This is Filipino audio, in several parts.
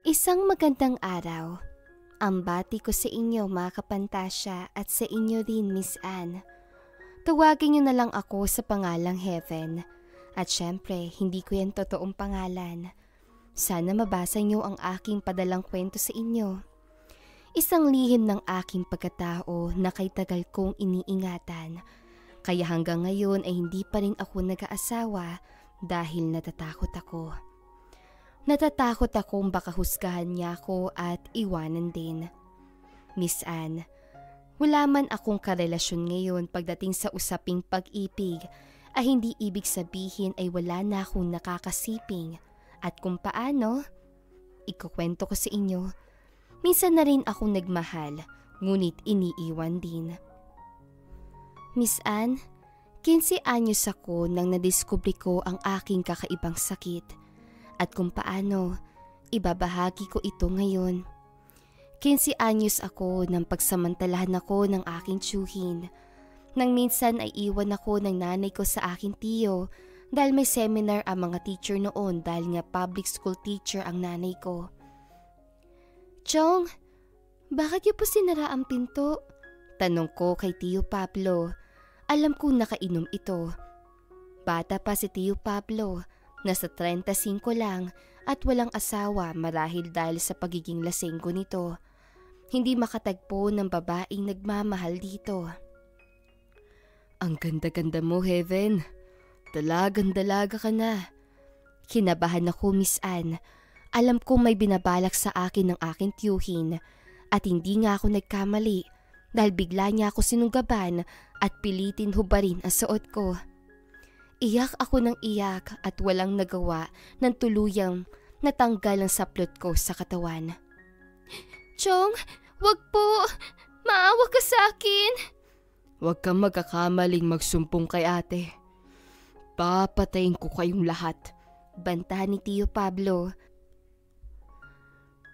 Isang magandang araw. Ang bati ko sa inyo mga kapantasya at sa inyo rin Miss Anne. Tawagin niyo na lang ako sa pangalang Heaven. At syempre, hindi ko yan totoong pangalan. Sana mabasa niyo ang aking padalang kwento sa inyo. Isang lihim ng aking pagkatao na kay tagal kong iniingatan. Kaya hanggang ngayon ay hindi pa rin ako nag-aasawa dahil natatakot ako. Natatakot akong baka husgahan niya ako at iwanan din. Miss Anne, wala man akong karelasyon ngayon pagdating sa usaping pag-ibig ay hindi ibig sabihin ay wala na akong nakakasiping. At kung paano, ikukwento ko sa inyo. Minsan na rin akong nagmahal, ngunit iniiwan din. Miss Anne, 15 anyos ako nang nadiskubre ko ang aking kakaibang sakit. At kung paano, ibabahagi ko ito ngayon. 15 anyos ako nang pagsamantalahan ako ng aking tiyuhin. Nang minsan ay iwan ako ng nanay ko sa aking tiyo dahil may seminar ang mga teacher noon dahil nga public school teacher ang nanay ko. Chong, bakit niyo po sinara ang pinto? Tanong ko kay Tiyo Pablo. Alam kong nakainom ito. Bata pa si Tiyo Pablo. Nasa 35 lang at walang asawa marahil dahil sa pagiging lasenggo nito. Hindi makatagpo ng babaeng nagmamahal dito. Ang ganda-ganda mo, Heaven. Dalagang-dalaga ka na. Kinabahan ako, Miss Anne. Alam kong may binabalak sa akin ng aking tiyuhin at hindi nga ako nagkamali dahil bigla niya ako sinunggaban at pilitin hubarin ang suot ko. Iyak ako ng iyak at walang nagawa ng tuluyang natanggal ang saplot ko sa katawan. Chong, wag po! Maawa ka sa akin! Huwag kang magkakamaling magsumpong kay ate. Papatayin ko kayong lahat, banta ni Tiyo Pablo.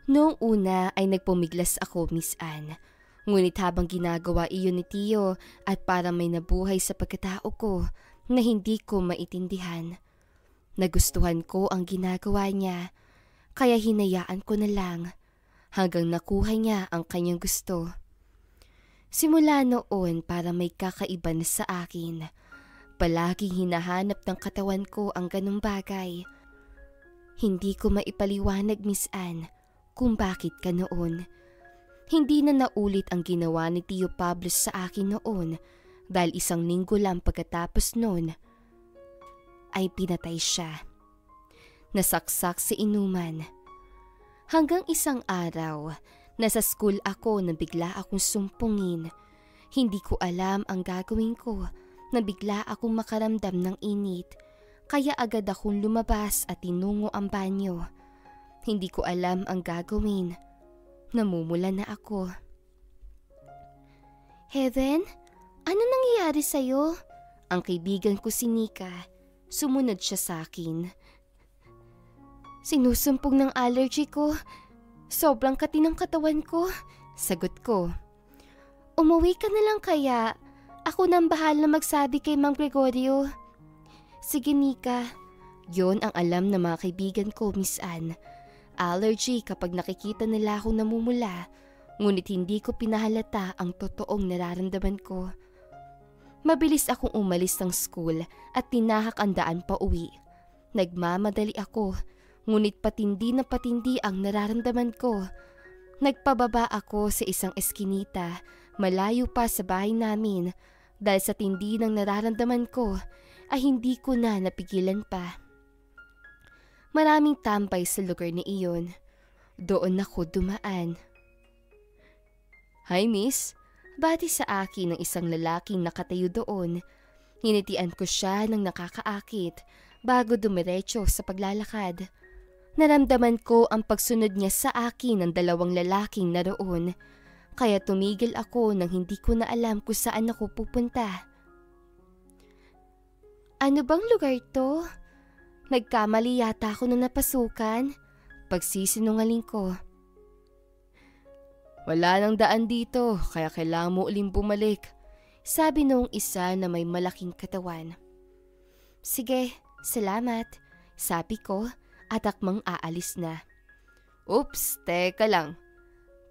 Noong una ay nagpumiglas ako, Miss Anne. Ngunit habang ginagawa iyon ni Tiyo at para may nabuhay sa pagkatao ko, na hindi ko maintindihan. Nagustuhan ko ang ginagawa niya, kaya hinayaan ko na lang hanggang nakuha niya ang kanyang gusto. Simula noon para may kakaiba na sa akin. Palaging hinahanap ng katawan ko ang ganung bagay. Hindi ko maipaliwanag, Miss Anne, kung bakit ka noon. Hindi na naulit ang ginawa ni Tiyo Pablo sa akin noon. Dahil isang linggo lang pagkatapos noon ay pinatay siya. Nasaksak sa inuman. Hanggang isang araw, nasa school ako na bigla akong sumpungin. Hindi ko alam ang gagawin ko na bigla akong makaramdam ng init. Kaya agad akong lumabas at tinungo ang banyo. Hindi ko alam ang gagawin. Namumula na ako. Heaven? Ano nangyayari sa'yo? Ang kaibigan ko si Nika. Sumunod siya sa akin. Sinusumpong ng allergy ko. Sobrang kati ng katawan ko. Sagot ko. Umuwi ka na lang kaya. Ako nang bahala magsabi kay Mang Gregorio. Sige Nika. Yon ang alam ng mga kaibigan ko, Miss Anne. Allergy kapag nakikita nila akong namumula. Ngunit hindi ko pinahalata ang totoong nararamdaman ko. Mabilis akong umalis ng school at tinahak ang daan pa uwi. Nagmamadali ako, ngunit patindi na patindi ang nararamdaman ko. Nagpababa ako sa isang eskinita, malayo pa sa bahay namin, dahil sa tindi ng nararamdaman ko ay hindi ko na napigilan pa. Maraming tambay sa lugar na iyon. Doon ako dumaan. Hi miss, bati sa akin ng isang lalaking nakatayo doon. Hinitian ko siya ng nakakaakit bago dumiretso sa paglalakad. Naramdaman ko ang pagsunod niya sa akin ng dalawang lalaking naroon. Kaya tumigil ako nang hindi ko na alam kung saan ako pupunta. Ano bang lugar to? Nagkamali yata ako na napasukan. Pagsisinungaling ko. Wala nang daan dito, kaya kailangan mo uling bumalik. Sabi noong isa na may malaking katawan. Sige, salamat, sabi ko at akmang aalis na. Oops, teka lang.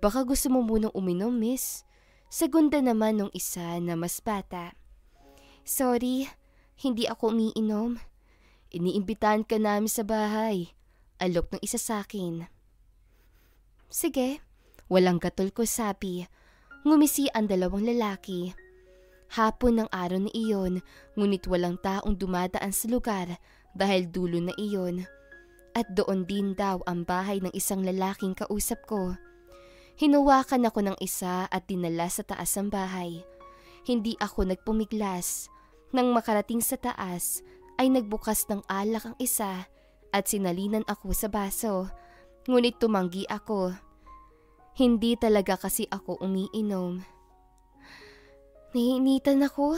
Baka gusto mo munang uminom, miss. Segunda naman nung isa na mas bata. Sorry, hindi ako umiinom. Iniimbitahan ka namin sa bahay. Alok ng isa sa akin. Sige, walang gatol ko sabi. Ngumisi ang dalawang lalaki. Hapon ng araw na iyon, ngunit walang taong dumadaan sa lugar dahil dulo na iyon. At doon din daw ang bahay ng isang lalaking kausap ko. Hinawakan ako ng isa at dinala sa taas ng bahay. Hindi ako nagpumiglas. Nang makarating sa taas, ay nagbukas ng alak ang isa at sinalinan ako sa baso. Ngunit tumanggi ako. Hindi talaga kasi ako umiinom. Naiinitan ako.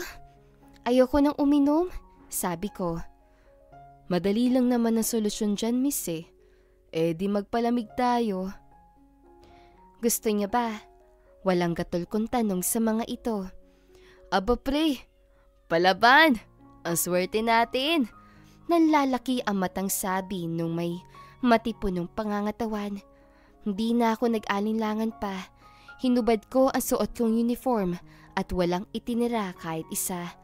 Ayoko nang uminom, sabi ko. Madali lang naman ang solusyon dyan, miss eh. Di magpalamig tayo. Gusto niya ba? Walang gatol kong tanong sa mga ito. Aba pre, palaban! Ang swerte natin! Nanlalaki ang matang sabi nung may matipunong pangangatawan. Hindi na ako nag-alinlangan pa. Hinubad ko ang suot kong uniform at walang itinira kahit isa.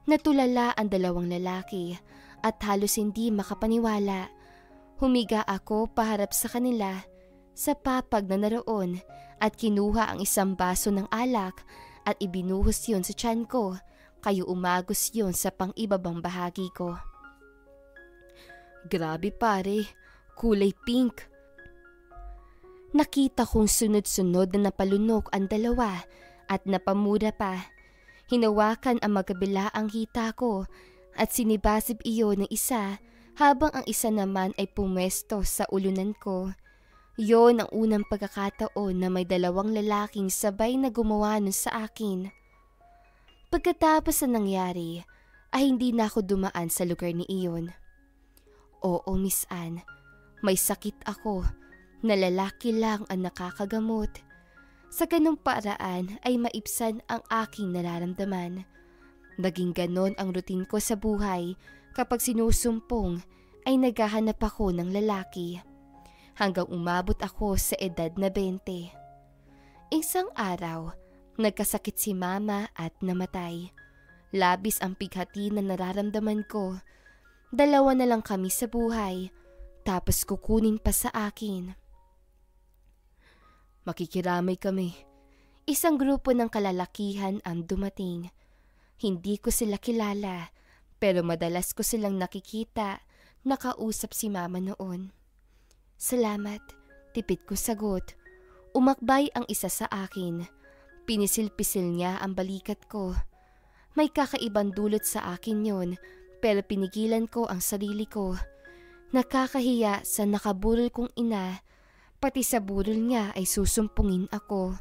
Natulala ang dalawang lalaki at halos hindi makapaniwala. Humiga ako paharap sa kanila sa papag na naroon at kinuha ang isang baso ng alak at ibinuhos yun sa tiyan ko, kayo umagos yun sa pang-ibabang bahagi ko. Grabe pare, kulay pink. Nakita kong sunod-sunod na napalunok ang dalawa at napamura pa. Hinawakan ang magkabila ang hita ko at sinibasib iyon ng isa habang ang isa naman ay pumwesto sa ulunan ko. Yon ang unang pagkakataon na may dalawang lalaking sabay na gumawa nun sa akin. Pagkatapos na nangyari, ay hindi na ako dumaan sa lugar ni iyon. Oo, Miss Anne, may sakit ako na lalaki lang ang nakakagamot. Sa ganung paraan ay maibsan ang aking nararamdaman. Naging ganon ang routine ko sa buhay kapag sinusumpong ay naghahanap ako ng lalaki. Hanggang umabot ako sa edad na 20. Isang araw, nagkasakit si mama at namatay. Labis ang pighati na nararamdaman ko. 2 na lang kami sa buhay, tapos kukunin pa sa akin. Makikiramay kami. Isang grupo ng kalalakihan ang dumating. Hindi ko sila kilala, pero madalas ko silang nakikita, nakausap si mama noon. Salamat, tipid ko sagot. Umakbay ang isa sa akin. Pinisil-pisil niya ang balikat ko. May kakaibang dulot sa akin yon, pero pinigilan ko ang sarili ko. Nakakahiya sa nakaburol kong ina, pati sa burol niya ay susumpungin ako.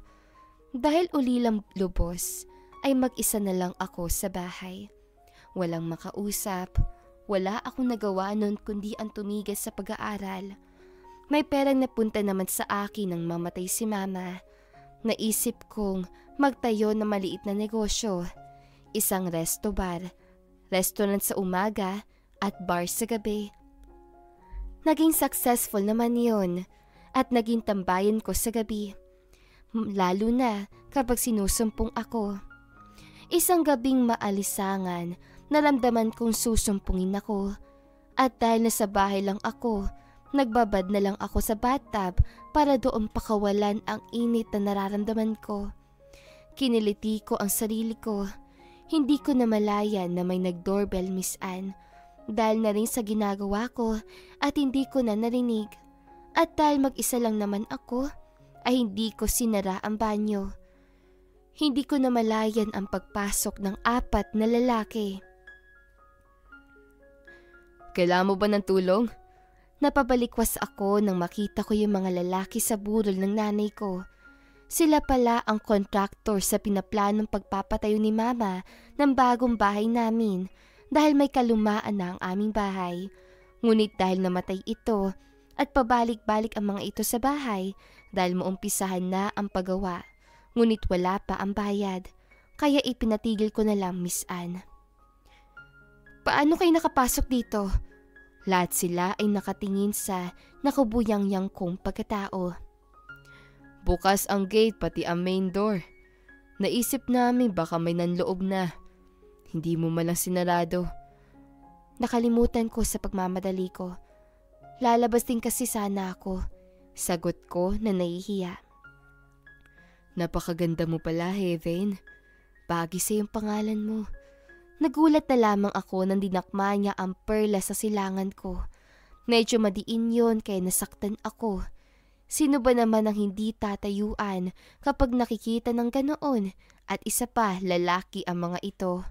Dahil ulilang lubos, ay mag-isa na lang ako sa bahay. Walang makausap, wala akong nagawa nun kundi ang tumigil sa pag-aaral. May perang napunta naman sa akin nang mamatay si mama. Naisip kong magtayo na maliit na negosyo. Isang resto-bar, restaurant sa umaga at bar sa gabi. Naging successful naman yon at naging tambayan ko sa gabi. Lalo na kapag sinusumpong ako. Isang gabing maalisangan, naramdaman kong susumpungin ako. At dahil nasa bahay lang ako, nagbabad na lang ako sa bathtub para doon pakawalan ang init na nararamdaman ko. Kiniliti ko ang sarili ko. Hindi ko namalayan na may nag-doorbell, Miss Anne. Dahil na rin sa ginagawa ko at hindi ko na narinig. At dahil mag-isa lang naman ako, ay hindi ko sinara ang banyo. Hindi ko namalayan ang pagpasok ng 4 na lalaki. Kailangan mo ba ng tulong? Napabalikwas ako nang makita ko yung mga lalaki sa burol ng nanay ko. Sila pala ang kontraktor sa pinaplanong pagpapatayo ni mama ng bagong bahay namin dahil may kalumaan na ang aming bahay. Ngunit dahil namatay ito at pabalik-balik ang mga ito sa bahay dahil maumpisahan na ang paggawa. Ngunit wala pa ang bayad, kaya ipinatigil ko na lang, Miss Anne. Paano kayo nakapasok dito? Lahat sila ay nakatingin sa nakabuyang-yang kong pagkatao. Bukas ang gate pati ang main door. Naisip namin baka may nanloob na. Hindi mo malang sinarado. Nakalimutan ko sa pagmamadali ko. Lalabas din kasi sana ako. Sagot ko na nahihiya. Napakaganda mo pala, Heaven. Bagay sa iyong pangalan mo. Nagulat na lamang ako nang dinakma niya ang perlas sa silangan ko. Medyo madiin yon kaya nasaktan ako. Sino ba naman ang hindi tatayuan kapag nakikita ng ganoon at isa pa lalaki ang mga ito?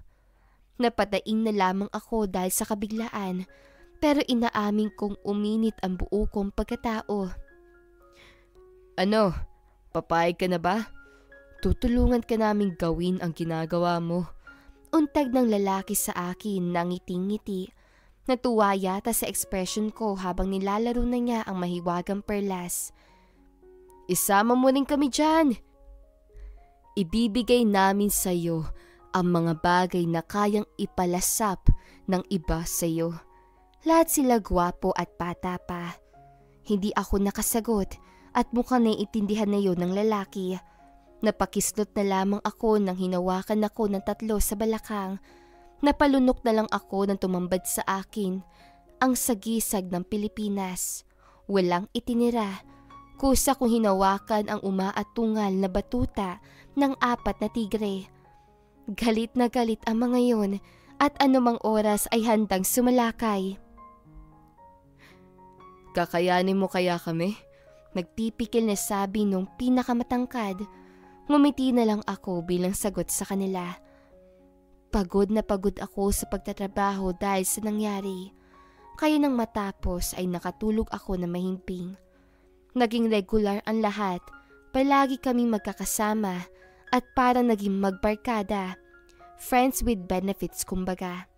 Napataing na lamang ako dahil sa kabiglaan pero inaamin kong uminit ang buo kong pagkatao. Ano? Papayag ka na ba? Tutulungan ka naming gawin ang ginagawa mo. Untag ng lalaki sa akin na ngiting-ngiti. Natuwa yata sa ekspresyon ko habang nilalaro na niya ang mahiwagang perlas. Isama mo rin kami dyan. Ibibigay namin sa iyo ang mga bagay na kayang ipalasap ng iba sa iyo. Lahat sila gwapo at bata pa. Hindi ako nakasagot at mukhang naiintindihan na yun ng lalaki. Napakislot na lamang ako nang hinawakan ako ng 3 sa balakang. Napalunok na lang ako nang tumambad sa akin ang sagisag ng Pilipinas. Walang itinira. Kusa kong hinawakan ang umaatungal na batuta ng 4 na tigre. Galit na galit ang mga yun at anumang oras ay handang sumalakay. Kakayanin mo kaya kami? Nagpipikil na sabi nung pinakamatangkad. Ngumiti na lang ako bilang sagot sa kanila. Pagod na pagod ako sa pagtatrabaho dahil sa nangyari. Kaya nang matapos ay nakatulog ako na mahimping. Naging regular ang lahat, palagi kaming magkakasama at parang naging magbarkada. Friends with benefits kumbaga.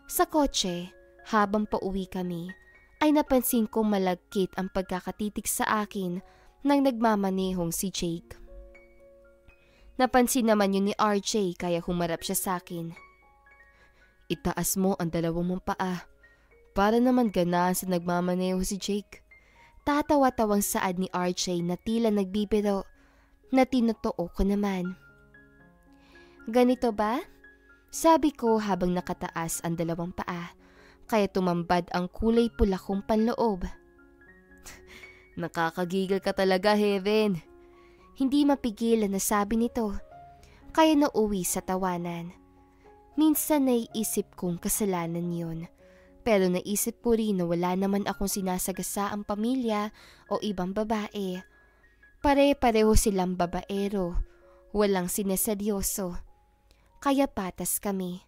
Sa kotse, habang pauwi kami, ay napansin kong malagkit ang pagkakatitik sa akin nang nagmamanehong si Jake. Napansin naman yun ni RJ kaya humarap siya sa akin. Itaas mo ang 2 mong paa. Para naman ganaan sa nagmamaneho si Jake. Tatawa-tawang saad ni RJ na tila nagbibiro na tinotoo ko naman. Ganito ba? Sabi ko habang nakataas ang 2 paa, kaya tumambad ang kulay pula kong panloob. Nakakagigil ka talaga, Heaven. Hindi mapigilan na sabi nito, kaya nauwi sa tawanan. Minsan naiisip kong kasalanan yun. Pero naisip ko rin na wala naman akong sinasagasaang pamilya o ibang babae. Pare-pareho silang babaero, walang sineseryoso. Kaya patas kami.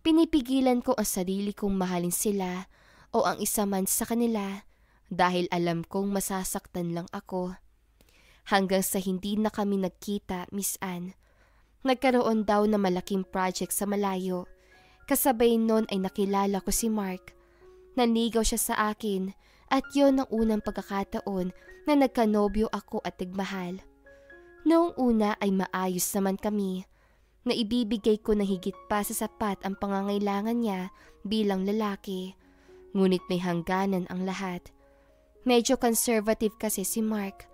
Pinipigilan ko ang sarili kong mahalin sila o ang isa man sa kanila dahil alam kong masasaktan lang ako. Hanggang sa hindi na kami nagkita, Miss Anne. Nagkaroon daw na malaking project sa malayo. Kasabay nun ay nakilala ko si Mark. Nanigaw siya sa akin at yon ang unang pagkakataon na nagkanobyo ako at nagmahal. Noong una ay maayos naman kami. Naibibigay ko na higit pa sa sapat ang pangangailangan niya bilang lalaki. Ngunit may hangganan ang lahat. Medyo conservative kasi si Mark.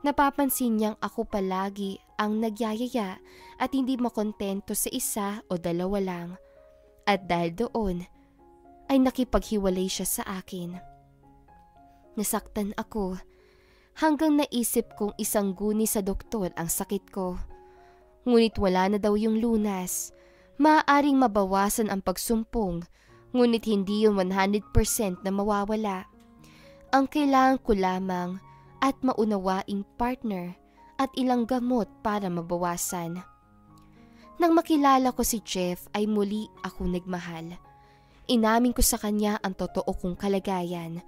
Napapansin niyang ako palagi ang nagyayaya at hindi makontento sa 1 o 2 lang. At dahil doon, ay nakipaghiwalay siya sa akin. Nasaktan ako hanggang naisip kong isangguni sa doktor ang sakit ko. Ngunit wala na daw yung lunas. Maaaring mabawasan ang pagsumpong, ngunit hindi yung 100% na mawawala. Ang kailangan ko lamang at maunawaing partner at ilang gamot para mabawasan. Nang makilala ko si Jeff ay muli ako nagmahal. Inamin ko sa kanya ang totoo kong kalagayan.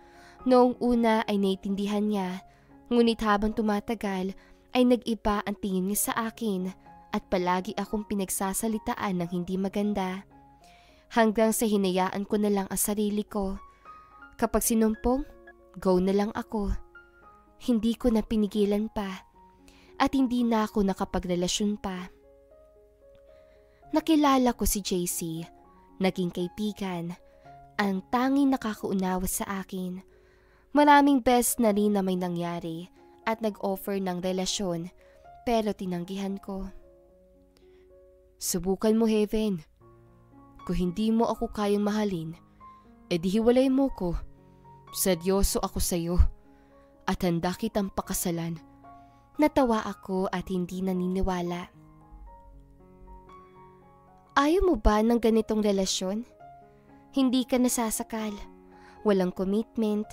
Noong una ay naiintindihan niya, ngunit habang tumatagal ay nag-iba ang tingin niya sa akin at palagi akong pinagsasalitaan ng hindi maganda. Hanggang sa hinayaan ko na lang ang sarili ko. Kapag sinumpong, go na lang ako. Hindi ko na pinigilan pa at hindi na ako nakapagrelasyon pa. Nakilala ko si JC, naging kaibigan, ang tanging nakakaunawa sa akin. Maraming beses na rin na may nangyari at nag-offer ng relasyon pero tinanggihan ko. Subukan mo, Heaven. Kung hindi mo ako kayang mahalin, edi hiwalay mo ko. Seryoso ako sa'yo at handa kitang pakasalan. Natawa ako at hindi naniniwala. Ayaw mo ba ng ganitong relasyon? Hindi ka nasasakal, walang commitment.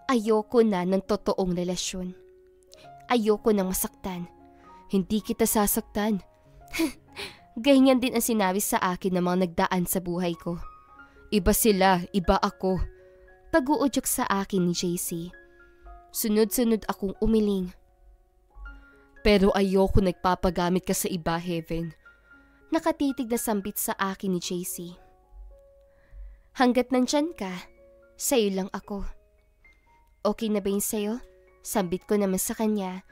Ayoko na ng totoong relasyon. Ayoko nang masaktan. Hindi kita sasaktan. Ganyan din ang sinabi sa akin ng mga nagdaan sa buhay ko. Iba sila, iba ako. Pag-uudyok sa akin ni JC. Sunod-sunod akong umiling. Pero ayoko nagpapagamit ka sa iba, Heaven. Nakatitig na sambit sa akin ni JC. Hanggat nandyan ka, sa'yo lang ako. Okay na ba yun sa'yo? Sambit ko naman sa kanya.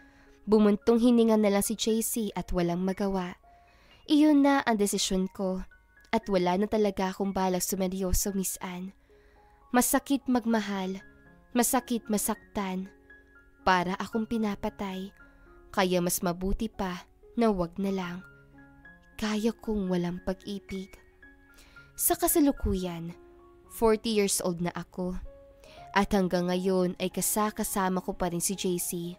Bumuntong hininga na lang si JC at walang magawa. Iyon na ang desisyon ko at wala na talaga akong balak sumeryoso, Miss Anne. Masakit magmahal, masakit masaktan. Para akong pinapatay, kaya mas mabuti pa na wag na lang. Kaya kong walang pag-ibig. Sa kasalukuyan, 40 years old na ako. At hanggang ngayon ay kasama ko pa rin si JC.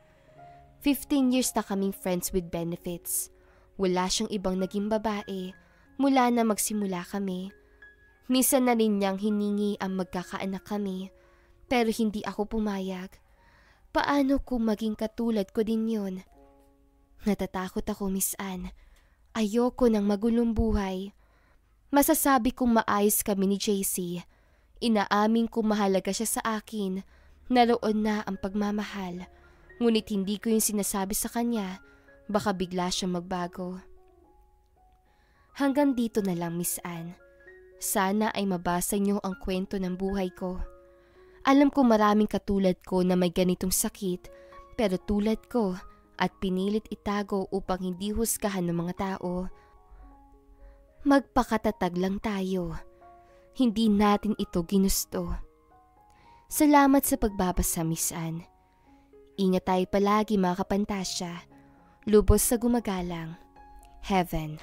15 years na kaming friends with benefits. Wala siyang ibang naging babae mula na magsimula kami. Minsan na rin niyang hiningi ang magkakaanak kami, pero hindi ako pumayag. Paano kung maging katulad ko din yon? Natatakot ako, Miss Anne. Ayoko ng magulong buhay. Masasabi kong maayos kami ni JC. Inaamin kong mahalaga siya sa akin. Naroon na ang pagmamahal. Ngunit hindi ko yung sinasabi sa kanya. Baka bigla siyang magbago. Hanggang dito na lang, Miss Anne. Sana ay mabasa niyo ang kwento ng buhay ko. Alam ko maraming katulad ko na may ganitong sakit, pero tulad ko at pinilit itago upang hindi husgahan ng mga tao. Magpakatatag lang tayo. Hindi natin ito ginusto. Salamat sa pagbabasa, Miss Anne. Ingat tayo palagi, mga kapantasya. Lubos sa gumagalang. Heaven.